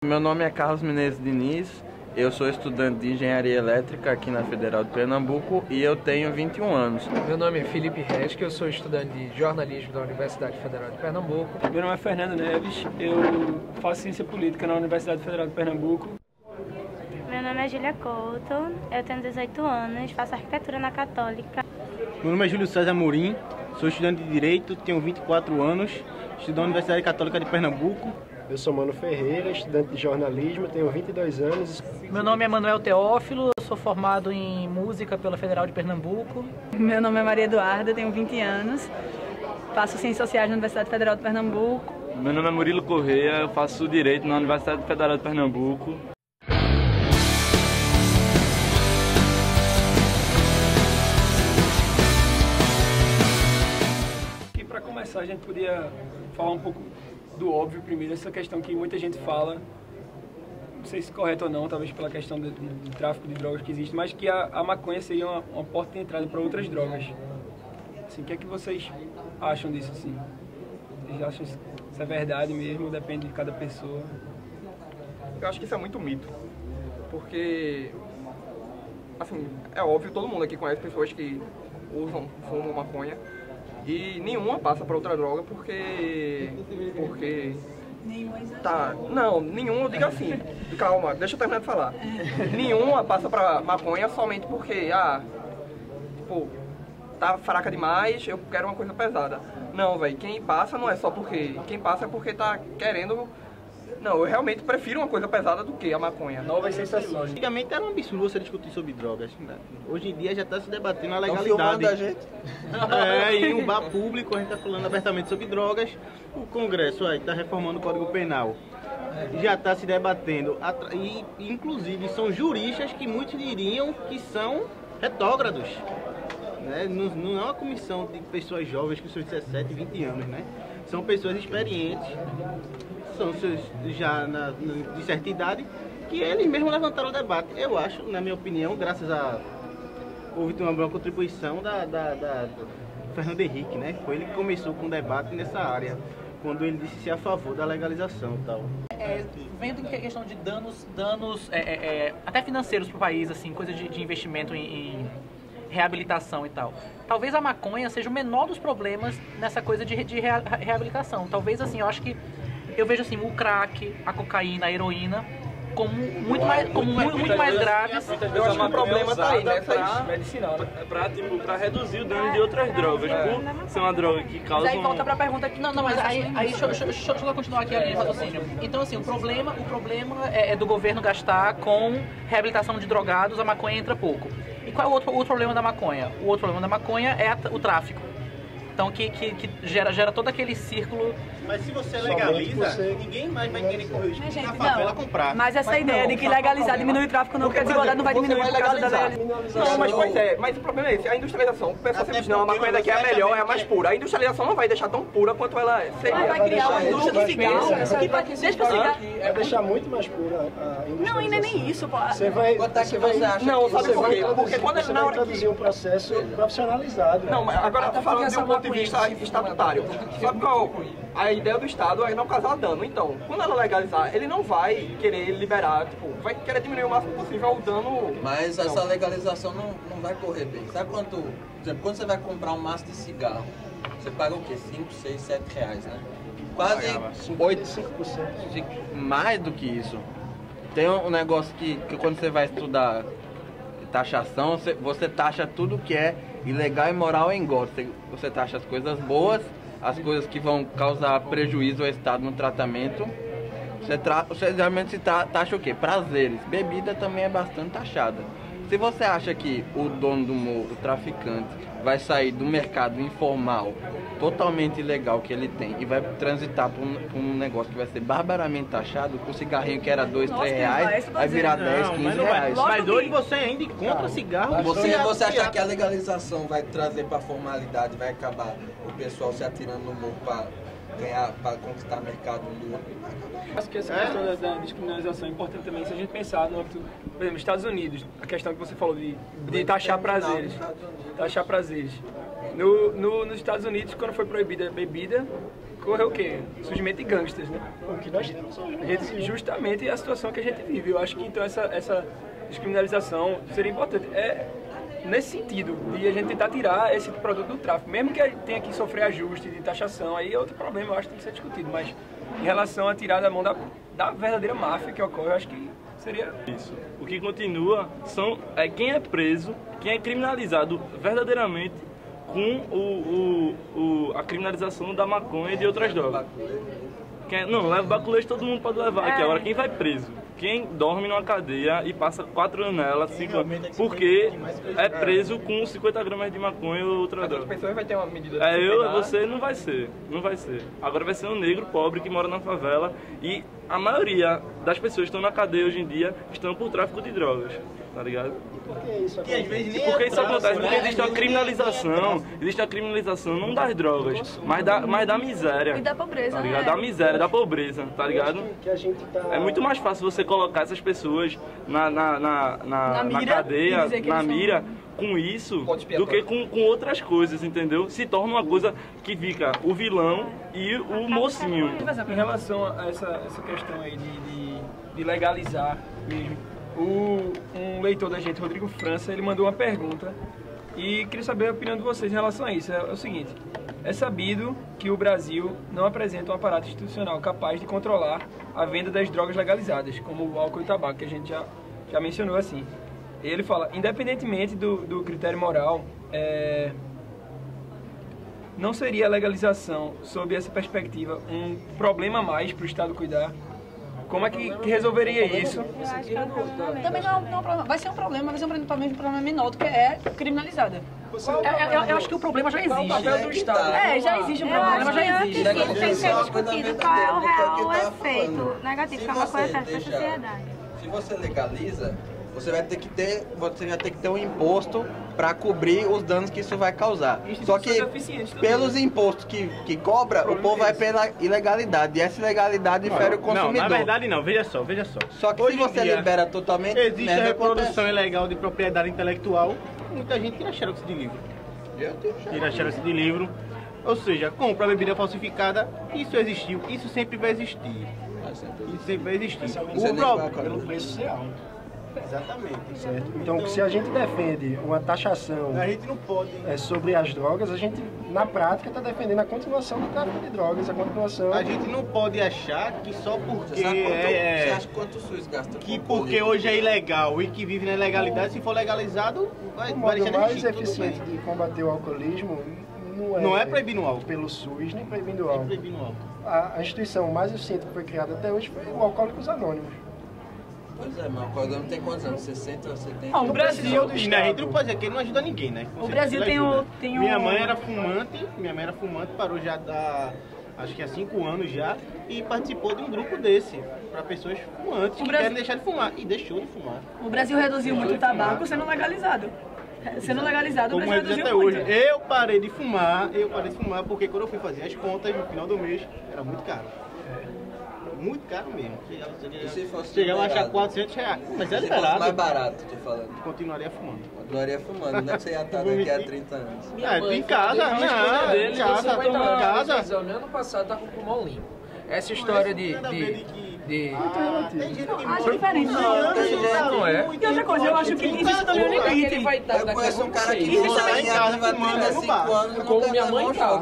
Meu nome é Carlos Menezes Diniz, eu sou estudante de Engenharia Elétrica aqui na Federal de Pernambuco e eu tenho 21 anos. Meu nome é Felipe Resque, eu sou estudante de Jornalismo da Universidade Federal de Pernambuco. Meu nome é Fernando Neves, eu faço Ciência Política na Universidade Federal de Pernambuco. Meu nome é Júlia Couto, eu tenho 18 anos, faço Arquitetura na Católica. Meu nome é Júlio César Morim, sou estudante de Direito, tenho 24 anos, estudo na Universidade Católica de Pernambuco. Eu sou Mano Ferreira, estudante de jornalismo, tenho 22 anos. Meu nome é Manuel Teófilo, eu sou formado em Música pela Federal de Pernambuco. Meu nome é Maria Eduarda, tenho 20 anos, faço Ciências Sociais na Universidade Federal de Pernambuco. Meu nome é Murilo Correia, eu faço Direito na Universidade Federal de Pernambuco. E para começar, a gente podia falar um pouco do óbvio primeiro, essa questão que muita gente fala, não sei se correto ou não, talvez pela questão do tráfico de drogas que existe, mas que a maconha seria uma porta de entrada para outras drogas. Assim, o que é que vocês acham disso? Assim? Vocês acham que isso é verdade mesmo? Depende de cada pessoa? Eu acho que isso é muito mito, porque, assim, é óbvio, todo mundo aqui conhece pessoas que fumam maconha, e nenhuma passa para outra droga porque tá, não, nenhum, eu digo assim, calma, deixa eu terminar de falar. Nenhuma passa para maconha somente porque, tipo, tá fraca demais, eu quero uma coisa pesada. Não, velho, quem passa não é só porque, quem passa é porque tá querendo. Não, eu realmente prefiro uma coisa pesada do que a maconha. Novas sensações. Antigamente era um absurdo você discutir sobre drogas. Hoje em dia já está se debatendo a legalidade. Filmando a gente? Em um bar público a gente está falando abertamente sobre drogas. O Congresso aí está reformando o Código Penal. Já está se debatendo. E inclusive são juristas que muitos diriam que são retrógrados. Né? Não é uma comissão de pessoas jovens com seus 17, 20 anos, né? São pessoas experientes, são já de certa idade, que eles mesmos levantaram o debate. Eu acho, na minha opinião, graças a... houve uma boa contribuição da Fernando Henrique, né? Foi ele que começou com o debate nessa área, quando ele disse ser a favor da legalização e tal. Vendo em questão de danos até financeiros para o país, assim, coisa de investimento em reabilitação e tal. Talvez a maconha seja o menor dos problemas nessa coisa de reabilitação. Talvez, assim, eu acho que eu vejo assim o crack, a cocaína, a heroína como muito mais graves. Eu acho que o problema tá aí, né? Medicinal, né? Pra reduzir o dano de outras drogas, por ser uma droga que causa... Mas aí volta pra pergunta que... Não, mas aí deixa eu continuar aqui a linha de raciocínio. Então, assim, o problema é do governo gastar com reabilitação de drogados, a maconha entra pouco. E qual é o outro problema da maconha? O outro problema da maconha é o tráfico. Então, que gera todo aquele círculo. Mas se você legaliza, ninguém mais vai querer correr o risco de ir na favela comprar. Mas essa ideia de que legalizar diminui o tráfico não, porque a desigualdade não vai diminuir por causa da legalização. Não, mas pois é, mas o problema é esse, a industrialização, o pessoal sempre diz, não, a maconha daqui é a melhor, é a mais pura. A industrialização não vai deixar tão pura quanto ela seria. Ela vai criar uma indústria do cigarro, deixa pra cigarro. Vai deixar muito mais pura a industrialização. Não, ainda nem isso, pô. Você vai não, sabe por quê? Porque quando você vai introduzir um processo profissionalizado. Não, mas agora tá falando de um ponto de vista estatutário. Sabe qual a ideia do Estado é não causar dano. Então, quando ela legalizar, ele não vai querer liberar, tipo, vai querer diminuir o máximo possível o dano. Mas essa legalização não vai correr bem. Sabe quanto, por exemplo, quando você vai comprar um maço de cigarro, você paga o quê? 5, 6, 7 reais, né? Quase 5%. Mais do que isso. Tem um negócio que quando você vai estudar taxação, você taxa tudo que é ilegal, imoral e imoral. Você taxa as coisas boas, as coisas que vão causar prejuízo ao Estado no tratamento. Você geralmente taxa o quê? Prazeres. Bebida também é bastante taxada. Se você acha que o dono do morro, o traficante, vai sair do mercado informal, totalmente ilegal que ele tem, e vai transitar para um negócio que vai ser barbaramente taxado, com um cigarrinho que era 2, 3 reais, vai virar 10, 15 reais. Mas hoje você ainda encontra cigarro. Você acha que a legalização vai trazer para a formalidade, vai acabar o pessoal se atirando no morro para conquistar mercado do outro? Acho que essa questão da descriminalização é importante também se a gente pensar no âmbito, por exemplo, Estados Unidos, a questão que você falou de taxar prazeres. Taxar prazeres. Nos Estados Unidos, quando foi proibida a bebida, correr o quê? O surgimento de gangsters, né? O que nós temos hoje. Justamente a situação que a gente vive. Eu acho que então essa descriminalização seria importante. É nesse sentido, de a gente tentar tirar esse produto do tráfico. Mesmo que tenha que sofrer ajuste de taxação, aí é outro problema, eu acho que tem que ser discutido. Mas em relação a tirar da mão da verdadeira máfia que ocorre, eu acho que seria isso. O que continua é quem é preso, quem é criminalizado verdadeiramente com a criminalização da maconha e de outras drogas. Não, leva baculejo todo mundo pode levar aqui. Agora quem vai preso? Quem dorme numa cadeia e passa 4 anos nela, 5 anos, porque é preso com 50 gramas de maconha ou outra droga. As pessoas vai ter uma medida Você não vai ser. Agora vai ser um negro pobre que mora na favela e a maioria das pessoas que estão na cadeia hoje em dia estão por tráfico de drogas, tá ligado? Por que isso acontece? Porque isso acontece porque existe uma criminalização não das drogas, mas da miséria. E da pobreza, tá ligado? Da miséria, da pobreza, tá ligado? É muito mais fácil você colocar essas pessoas na cadeia, na mira, com isso, do que com outras coisas, entendeu? Se torna uma coisa que fica o vilão e o mocinho. Em relação a essa questão aí de legalizar mesmo, um leitor da gente, Rodrigo França, ele mandou uma pergunta e queria saber a opinião de vocês em relação a isso. É o seguinte: é sabido que o Brasil não apresenta um aparato institucional capaz de controlar a venda das drogas legalizadas, como o álcool e o tabaco, que a gente já mencionou assim. Ele fala, independentemente do critério moral, não seria a legalização, sob essa perspectiva, um problema a mais para o Estado cuidar? Como é que resolveria isso? Também não é um problema. Vai ser um problema, mas é um problema menor do que é criminalizada. Eu acho que o problema já existe. Já existe um problema, já existe. Tem que ser discutido qual é o real efeito negativo que a maconha traz para a sociedade. Se você legaliza, você vai ter que ter um imposto para cobrir os danos que isso vai causar. Só que pelos impostos que cobra, o povo vai pela ilegalidade. E essa ilegalidade fere o consumidor. Não, na verdade não, veja só. Só que se você libera totalmente... Existe a reprodução ilegal de propriedade intelectual. Muita gente tira xerox de livro. Tira xerox de livro. Ou seja, compra bebida falsificada. Isso existiu, isso sempre vai existir. Isso sempre vai existir. O problema pelo preço real. Exatamente. Certo? Então, se a gente defende uma taxação a gente não pode, sobre as drogas, a gente, na prática, está defendendo a continuação do tráfico de drogas, a continuação... A gente não pode achar que só porque... Você acha quanto o SUS gasta? Que porque hoje é ilegal e que vive na ilegalidade, se for legalizado, vai o modo mais eficiente de combater o alcoolismo não é proibindo o álcool. Pelo SUS, nem proibindo o álcool. A instituição mais eficiente que foi criada até hoje foi o Alcoólicos Anônimos. Pois é, mas o Alcoólicos não tem quantos anos? 60 ou 70? Não, o Brasil... A gente não pode dizer que ele não ajuda ninguém, né? O Brasil tem um... Minha mãe era fumante, parou já acho que há 5 anos já, e participou de um grupo desse, para pessoas fumantes que querem deixar de fumar, e deixou de fumar. O Brasil reduziu muito o tabaco sendo legalizado. Sendo legalizado, o Brasil reduziu até muito. Hoje. Eu parei de fumar porque quando eu fui fazer as contas no final do mês, era muito caro. Muito caro mesmo. Chegava a achar R$400. Mas é liberado. Mais barato, tô falando. Continuaria fumando. Não é que você ia estar daqui a 30 anos. Em casa, em casa. No ano passado tava com o pulmão limpo. Essa história de acho diferente. Não é. E outra coisa, eu acho que existe também um limite. Eu conheço um cara que fuma em casa há 5 anos, como minha mãe tá.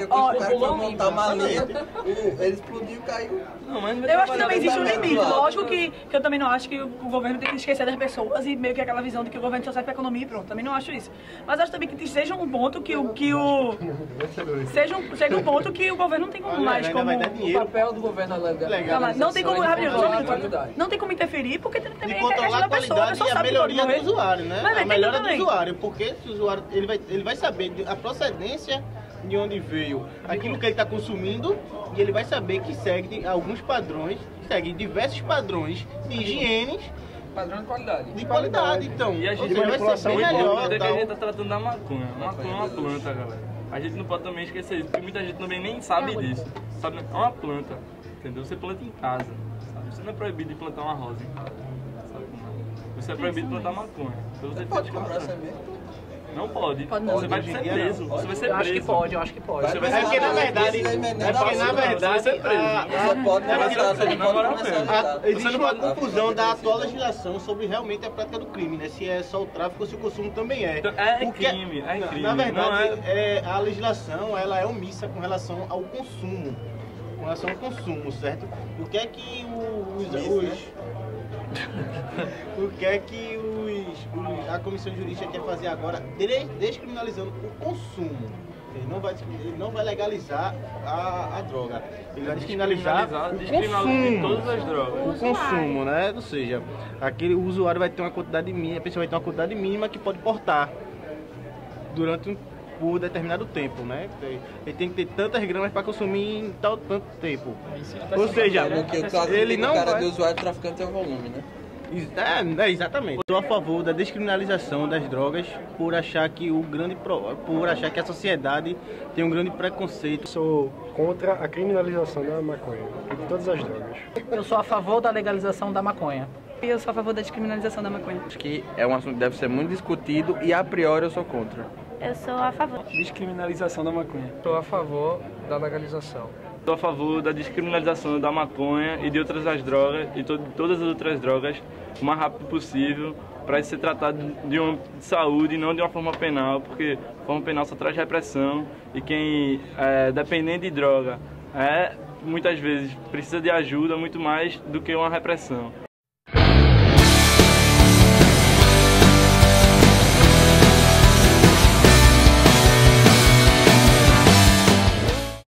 Montar uma linha, ele explodiu e caiu. Eu acho que também existe um limite. Lógico que eu também não acho que o governo tem que esquecer das pessoas e meio que aquela visão de que o governo só serve para economia e pronto. Também não acho isso. Mas acho também que seja um ponto que seja um ponto que o governo não tem como mais como... O papel do governo é legal. Não tem como não tem como interferir, porque também é questão da pessoa. E a melhoria do usuário, né? A melhora do usuário, porque se o usuário ele vai saber a procedência de onde veio aquilo que ele está consumindo e ele vai saber que segue alguns padrões, segue diversos padrões de higiene. Padrão de qualidade. De qualidade, então. E a gente vai ser bem melhor. Que a gente está tratando da maconha. Maconha é uma planta, galera. A gente não pode também esquecer isso, porque muita gente também nem sabe disso. Sabe? É uma planta, entendeu? Você planta em casa. Você não é proibido de plantar uma rosa em casa. Sabe? Você é proibido de plantar maconha. Então você pode comprar semente. Não pode. Pode não. Você vai ser preso. Você vai ser preso. Eu acho que pode, eu acho que pode. Você vai ser Porque na verdade, existe uma confusão da atual legislação sobre realmente a prática do crime, né? Se é só o tráfico ou se o consumo também é. É crime, é crime. Na verdade, a legislação ela é omissa com relação ao consumo. Com relação ao consumo, certo? O que é que o que é que a Comissão Jurídica quer fazer agora? Descriminalizando o consumo. Ele não vai legalizar a droga. Ele vai descriminalizar de todas as drogas. O consumo, né? Ou seja, o usuário vai ter uma quantidade mínima, a pessoa vai ter uma quantidade mínima que pode portar por determinado tempo, né? Ele tem que ter tantas gramas para consumir em tanto tempo. Ou seja, ele não vai... do usuário traficante é o volume, né? Exatamente. Estou a favor da descriminalização das drogas por achar que a sociedade tem um grande preconceito. Sou contra a criminalização da maconha e de todas as drogas. Eu sou a favor da legalização da maconha. E eu sou a favor da descriminalização da maconha. Acho que é um assunto que deve ser muito discutido e a priori eu sou contra. Eu sou a favor. Descriminalização da maconha. Estou a favor da legalização. Estou a favor da descriminalização da maconha e de outras drogas e todas as outras drogas o mais rápido possível para isso ser tratado de uma saúde e não de uma forma penal, porque a forma penal só traz repressão e quem é dependente de droga muitas vezes precisa de ajuda muito mais do que uma repressão.